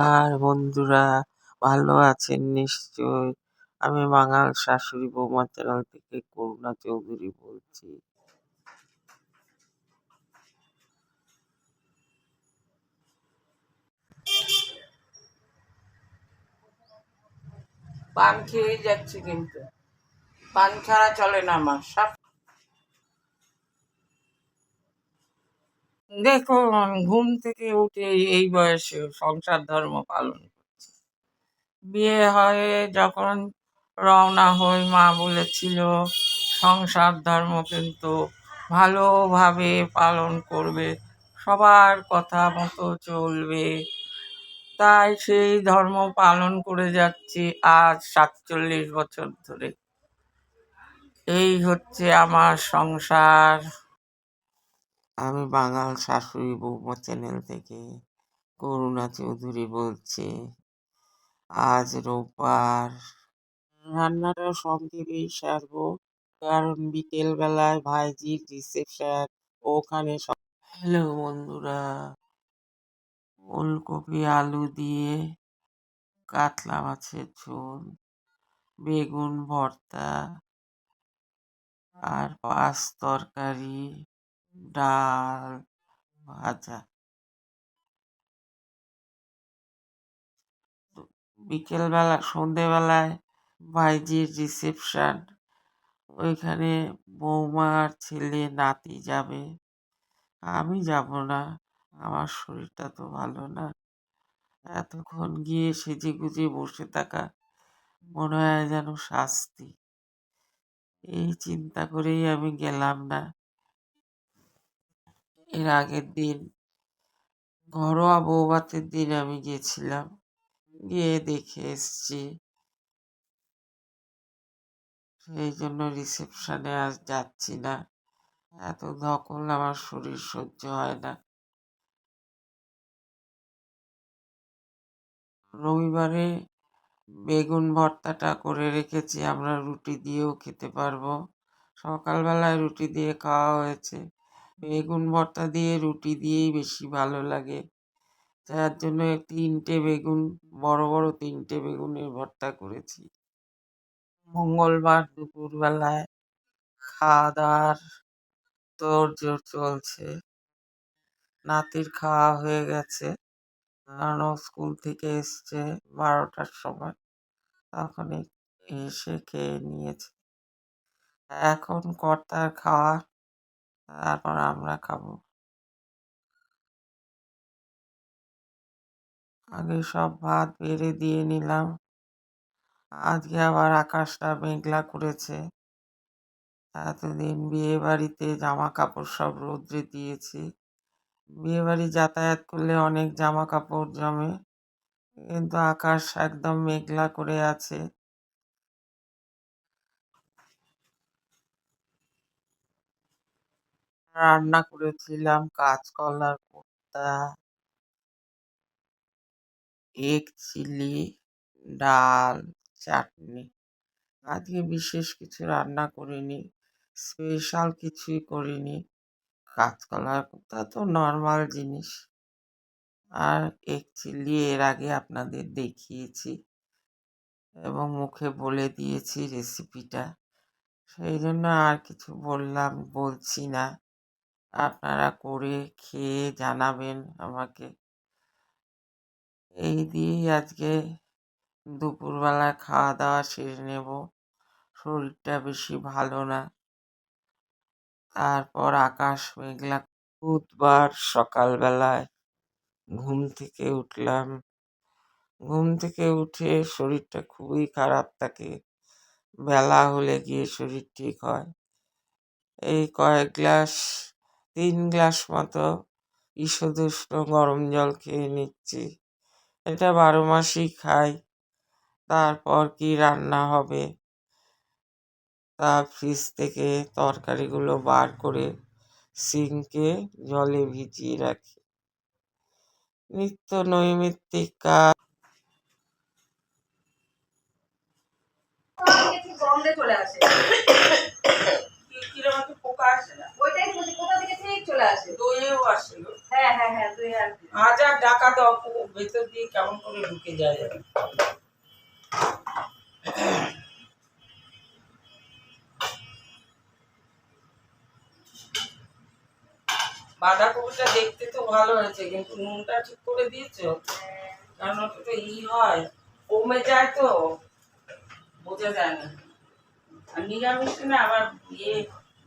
আর বন্ধুরা ভালো আছেন নিশ্চয়। আমি বাঙাল শাশুড়ি বৌমা চ্যানেল থেকে করুণা চৌধুরী বলছি। পান খেয়ে যাচ্ছি, কিন্তু পান ছাড়া চলে না আমার সব। দেখুন, ঘুম থেকে উঠে এই বয়সে সংসার ধর্ম পালন করছি। বিয়ে হয়ে যখন রওনা হই, মা বলেছিল সংসার ধর্ম কিন্তু ভালোভাবে পালন করবে, সবার কথা মতো চলবে। তাই সেই ধর্ম পালন করে যাচ্ছি আজ ৪৭ বছর ধরে। এই হচ্ছে আমার সংসার। আমি বাঙাল শাশুড়ি বৌমা চ্যানেল থেকে করুণা চৌধুরী বলছি। আজ রোববার। রান্নাটা সংক্ষেপেই সারবো, কারণ বিকেল বেলায় ভাইজির রিসেপশন। ওখানে হ্যালো বন্ধুরা, ফুলকপি আলু দিয়ে কাতলা মাছের ঝোল, বেগুন ভর্তা, আর পাঁচ তরকারি, ডাল, ভাজা। বিকেলবেলা সন্ধেবেলায় ভাইজির রিসেপশন, ওইখানে বৌমার ছেলে নাতি যাবে। আমি যাব না, আমার শরীরটা তো ভালো না। এতক্ষণ গিয়ে সেজে গুজে বসে থাকা মনে হয় যেন শাস্তি। এই চিন্তা করেই আমি গেলাম না। এর আগের দিন ঘরোয়া বৌভাতের দিন আমি গেছিলাম, গিয়ে দেখে এসছি। সেই জন্য রিসেপশনে আজ যাচ্ছি না, এত ধকল আমার শরীর সহ্য হয় না। রবিবারে বেগুন ভর্তাটা করে রেখেছি, আমরা রুটি দিয়েও খেতে পারবো। সকালবেলায় রুটি দিয়ে খাওয়া হয়েছে, বেগুন ভর্তা দিয়ে রুটি দিয়েই বেশি ভালো লাগে। যার জন্য তিনটে বেগুন, বড় বড় তিনটে বেগুনের ভর্তা করেছি। মঙ্গলবার দুপুরবেলায় খাওয়া দাওয়ার তোড়জোড় চলছে। নাতির খাওয়া হয়ে গেছে, কারণ ও স্কুল থেকে এসছে 12টার সময়, তখন এসে খেয়ে নিয়েছে। এখন কর্তার খাওয়া, তারপর আমরা খাবো। আগে সব ভাত বেড়ে দিয়ে নিলাম। আজকে আবার আকাশটা মেঘলা করেছে। এতদিন বিয়ে বাড়িতে জামা কাপড় সব রোদ্রে দিয়েছি। বিয়ে বাড়ি যাতায়াত করলে অনেক জামা কাপড় জমে, কিন্তু আকাশ একদম মেঘলা করে আছে। রান্না করেছিলাম কাঁচকলার কোপ্তা, এগ চিলি, ডাল, চাটনি। আজকে বিশেষ কিছু রান্না করিনি, স্পেশাল কিছুই করিনি। কাঁচকলার কোপ্তা তো নর্মাল জিনিস, আর এগ চিলি এর আগে আপনাদের দেখিয়েছি এবং মুখে বলে দিয়েছি রেসিপিটা, সেই জন্য আর কিছু বলছি না। আপনারা করে খেয়ে জানাবেন আমাকে। এই দিয়েই আজকে দুপুরবেলা খাওয়া দাওয়া সেরে নেব, শরীরটা বেশি ভালো না। তারপর আকাশ মেঘলা। বুধবার সকালবেলায় ঘুম থেকে উঠলাম। ঘুম থেকে উঠে শরীরটা খুবই খারাপ থাকে, বেলা হলে গিয়ে শরীর ঠিক হয়। এই তিন গ্লাস মতো ঈষদুষ্ণ গরম জল খেয়ে নিচ্ছি। এটা 12 মাসই খাই। তারপর কি রান্না হবে তা ফ্রিজ থেকে তরকারিগুলো বার করে সিঙ্কে জলে ভিজিয়ে রাখি। নিত্য নৈমিত্তিক কাজ। চলে আসে পোকা আসে না, ওইটাই কোথা থেকে ঠিক চলে আসে, দইয়েও আসে। হ্যাঁ হ্যাঁ হ্যাঁ, দই আসে। হাজার ডাকা দাও ভেতর দিয়ে কেমন করে ঢুকে যায়। বাঁধাকপিটা দেখতে তো ভালো হয়েছে, কিন্তু নুনটা ঠিক করে দিয়েছো? কারণ ওটা তো হয়, কমে যায় তো বোঝা যায় না। আর নিরামিষ না আবার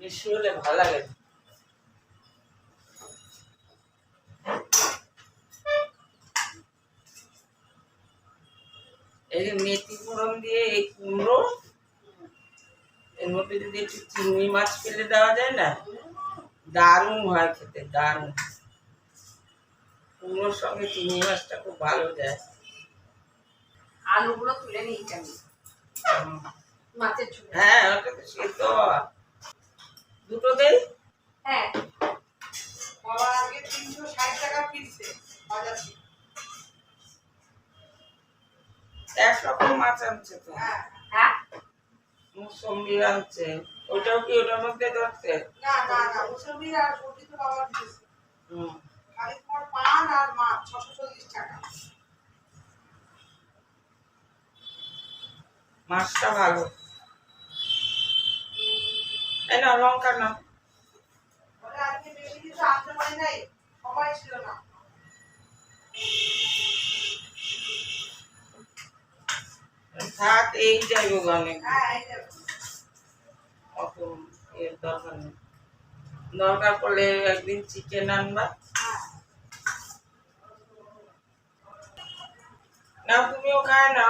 বেশি হলে ভালো লাগে। এই যে মেথি ফোড়ন দিয়ে এই কুমড়ো, এর মধ্যে যদি একটু চিংড়ি মাছ ফেলে দেওয়া যায় না, দারুণ হয় খেতে, দারুণ। কুমড়োর সঙ্গে চিংড়ি মাছটা খুব ভালো যায়। আলুগুলো তুলে নিয়েছি আমি মাছের ঝোল। হ্যাঁ, ওটা তো সেদ্ধ দুটো দেই। হ্যাঁ, বাবা আগে 360 টাকা পিসে বাজার থেকে। একরকম মাছ আনছে তো। হ্যাঁ, মুসম্বি আনছে, ওইটাও কি ওটার মধ্যে ধরছে? না না না, মুসম্বি আর সবজি তো বাবা দিয়েছে। খালি তোমার পান আর মাছ 640 টাকা। মাছটা ভালো। এই না লঙ্কা না, আজকে বেশি কিছু আনতে পারি নাই, সবাই ছিল না। থাক এই যাইব গানে। হ্যাঁ, এই যে অত এর দরকার নেই। দরকার পড়লে একদিন চিকেন আনবা। না তুমিও খায় না।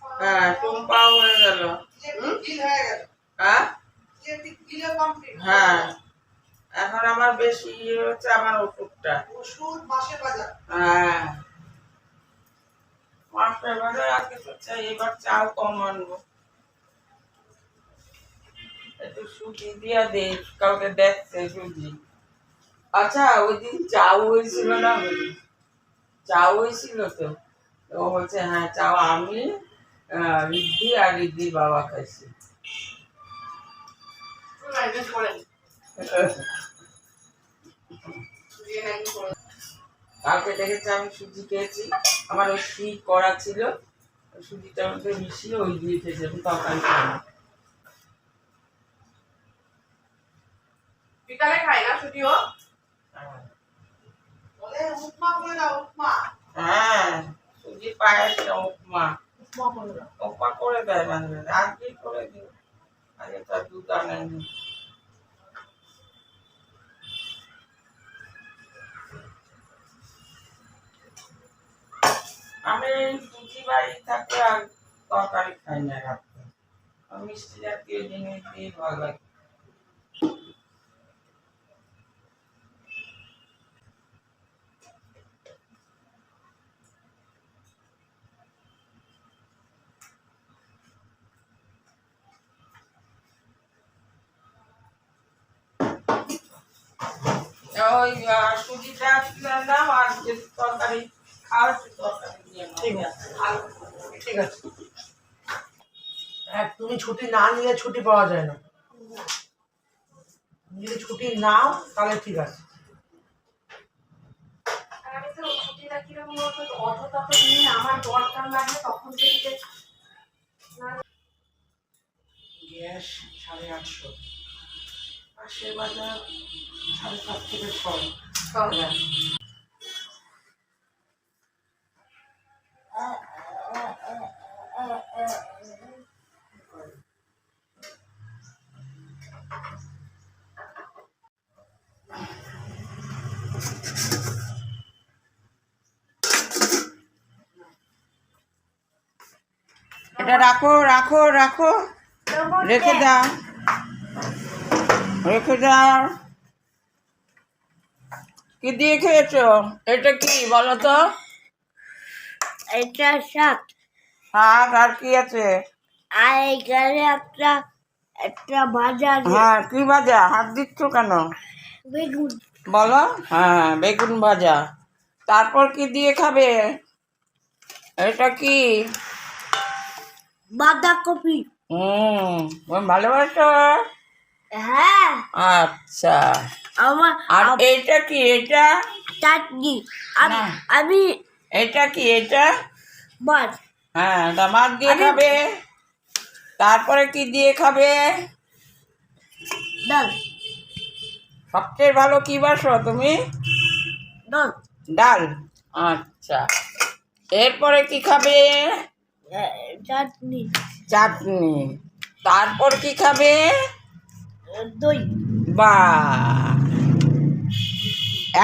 হ্যাঁ, টুম্পাও হয়ে গেল। হ্যাঁ হ্যাঁ, এখন আমার বেশি হচ্ছে আমার ওষুধটা। ওষুধ মাসের বাজার। হ্যাঁ, মাসের বাজার আর কিছু চাই, এবার চাল কম আনবো। একটু সুজি দিয়া দে, কাউকে দেখছে সুজি। আচ্ছা, ওই দিন চাও হয়েছিল না? চাও হয়েছিল তো, ও বলছে হ্যাঁ চাও আমি রিদ্ধি আর রিদ্ধির বাবা খাইছি। কালকে দেখেছি আমি সুজি খেয়েছি, আমার ওই সুই করা ছিল, ওই সুজিটার মধ্যে মিশিয়ে ওই দিয়ে খেয়েছি, আমি তরকারি খাই না। বিকালে খাই না ছুটিও। বলে উপমা করে দাও, উপমা। হ্যাঁ, সুজি পায়েস উপমা, উপমা করে দেয় মাঝে মাঝে, আজকে করে দিই, আগে তো আর দুধ আনেনি। আমি সুজি বাড়ি থাকলে আর তরকারি খাই না রাত্রে, মিষ্টি জাতীয় জিনিস দিয়ে ভালো লাগে। ওই সুজিটা নাও, আর যে তরকারি খাও তরকারি দিয়ে নাও। ঠিক আছে। তুমি ছুটি না নিলে ছুটি পাওয়া যায় না। যদি ছুটি নাও তাহলে ঠিক আছে। আমি তো ছুটিটা কিরকম অতটা তো নিয়ে আমার দরকার লাগে তখন যদি গ্যাস 850, পাশের বাজার 7.5 থেকে 6। এটা রাখো রাখো রাখো, রেখে দাও রেখে দাও। কি দিয়ে খেয়েছো? এটা কি বলো তো? এটা শাক। শাক আর কি আছে? আর এখানে একটা একটা ভাজা আছে। হ্যাঁ, কি ভাজা? হাত দিচ্ছ কেন? বেগুন। বলো। হ্যাঁ, বেগুন ভাজা। তারপর কি দিয়ে খাবে? এটা কি? বাঁধাকপি। তুমি ভালোবাসো? হ্যাঁ আচ্ছা, আমার আর এটা কি? এটা চাটনি না। আমি এটা কি? এটা মাছ হ্যাঁ, তা মাছ দিয়ে খাবে। তারপরে কি দিয়ে খাবে? ডাল সবচেয়ে ভালো কি বাসো তুমি? ডাল ডাল। আচ্ছা, এরপরে কি খাবে? চাটনি চাটনি। তারপর কি খাবে? দই বা,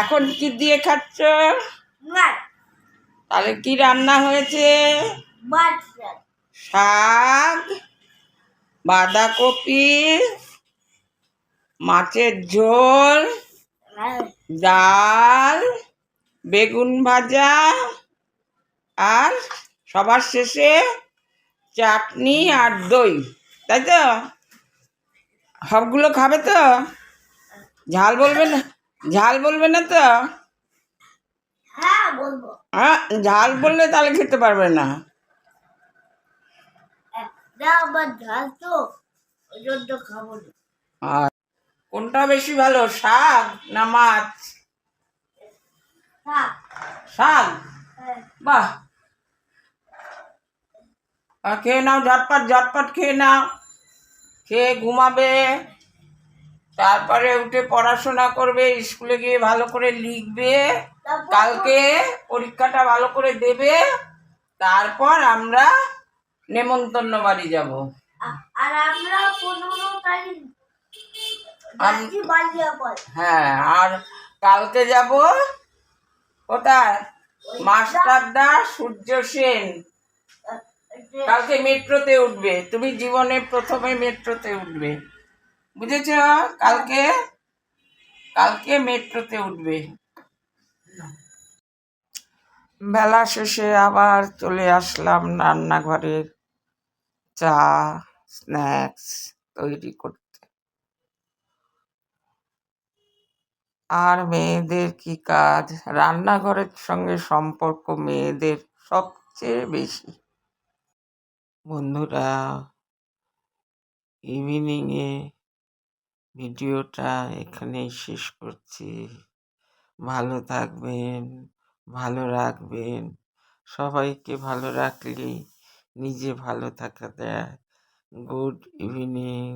এখন কি দিয়ে খাচ্ছ? মাছ তাহলে কি রান্না হয়েছে? মাছ শাক, বাঁধাকপি, মাছের ঝোল, ডাল, বেগুন ভাজা, আর সবার শেষে চাটনি আর দই, তাই তো? সবগুলো খাবে তো? ঝাল বলবে না? ঝাল বলবে না তো? হ্যাঁ বলবো হ্যাঁ, ঝাল বললে তাহলে খেতে পারবে না। না আমার ঝাল তো ওই জন্য খাবো না আর কোনটা বেশি ভালো, শাক না মাছ? থাক শাক। হ্যাঁ বাহ, আর খেয়ে নাও, ঝটপট ঝটপট খেয়ে নাও, খেয়ে ঘুমাবে, তারপরে উঠে পড়াশোনা করবে, স্কুলে গিয়ে ভালো করে লিখবে, কালকে পরীক্ষাটা ভালো করে দেবে, তারপর আমরা নেমন্তন্ন বাড়ি যাব। আর আমরা 15 তারিখ যাচ্ছি বালিয়াপাল হ্যাঁ, আর কালকে যাব কোথায়? মাস্টারদা সূর্য সেন। কালকে মেট্রোতে উঠবে, তুমি জীবনে প্রথমে মেট্রোতে উঠবে, বুঝেছ? কালকে কালকে মেট্রোতে উঠবে। বেলা শেষে আবার চলে আসলাম রান্নাঘরে চা স্ন্যাক্স তৈরি করতে। আর মেয়েদের কি কাজ, রান্নাঘরের সঙ্গে সম্পর্ক মেয়েদের সবচেয়ে বেশি। বন্ধুরা, ইভিনিংয়ে ভিডিওটা এখানেই শেষ করছি। ভালো থাকবেন, ভালো রাখবেন। সবাইকে ভালো রাখলেই নিজে ভালো থাকা যায়। Good evening.